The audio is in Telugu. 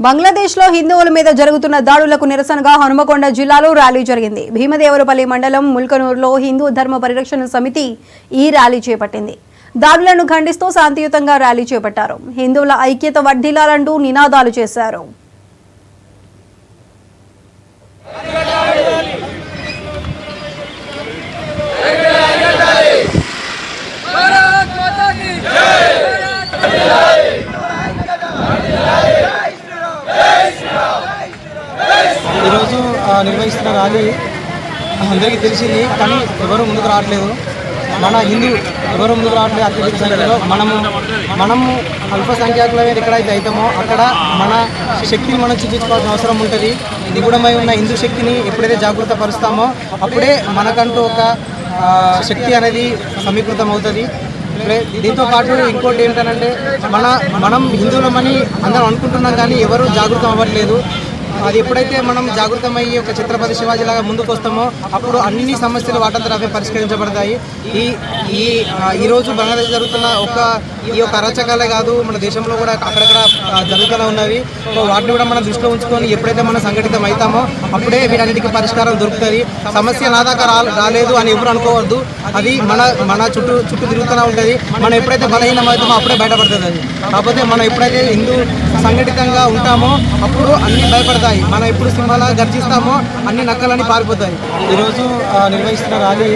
బంగ్లాదేశ్లో హిందువుల మీద జరుగుతున్న దాడులకు నిరసనగా హనుమకొండ జిల్లాలో ర్యాలీ జరిగింది. భీమదేవరపల్లి మండలం ముల్కనూరులో హిందూ ధర్మ పరిరక్షణ సమితి ఈ ర్యాలీ చేపట్టింది. దాడులను ఖండిస్తూ శాంతియుతంగా ర్యాలీ చేపట్టారు. హిందువుల ఐక్యత వర్ధిల్లాలంటూ నినాదాలు చేశారు. ఈరోజు నిర్వహిస్తున్న ర్యాలీ అందరికీ తెలిసింది, కానీ ఎవరు ముందుకు రావట్లేదు. మన హిందూ ఎవరు ముందుకు రావట్లేదు. అత్యధిక సంఖ్యలో మనము అల్పసంఖ్యాకులమే ఎక్కడైతే అవుతామో అక్కడ మన శక్తిని మనం చూపించుకోవాల్సిన అవసరం ఉంటుంది. నిగూఢమై ఉన్న హిందూ శక్తిని ఎప్పుడైతే జాగృత పరుస్తామో అప్పుడే మనకంటూ ఒక శక్తి అనేది సమీకృతం అవుతుంది. దీంతో పాటు ఇంకోటి ఏంటంటే మనం హిందువులమని అందరం అనుకుంటున్నాం, కానీ ఎవరు జాగృతం అవ్వట్లేదు. అది ఎప్పుడైతే మనం జాగృతమయ్యి ఒక ఛత్రపతి శివాజీ లాగా ముందుకు వస్తామో అప్పుడు అన్ని సమస్యలు వాటంతా అవే పరిష్కరించబడతాయి. ఈరోజు బంగ్లాదేశ్ జరుగుతున్న ఈ యొక్క అరాచకాలే కాదు, మన దేశంలో కూడా అక్కడక్కడ జరుగుతూనే ఉన్నవి. వాటిని కూడా మనం దృష్టిలో ఉంచుకొని ఎప్పుడైతే మనం సంఘటితం అవుతామో అప్పుడే వీటన్నిటికీ పరిష్కారం దొరుకుతుంది. సమస్య నా దాకా రాలేదు అని ఎవరు అనుకోవద్దు. అది మన చుట్టూ తిరుగుతూనే ఉంటుంది. మనం ఎప్పుడైతే బలహీనమవుతామో అప్పుడే బయటపడుతుంది. అది కాకపోతే మనం ఎప్పుడైతే హిందూ సంఘటితంగా ఉంటామో అప్పుడు అన్ని భయపడతాయి. మనం ఎప్పుడు సింహాలా గర్జిస్తామో అన్ని నక్కలన్నీ పారిపోతాయి. ఈరోజు నిర్వహిస్తున్న ర్యాలీ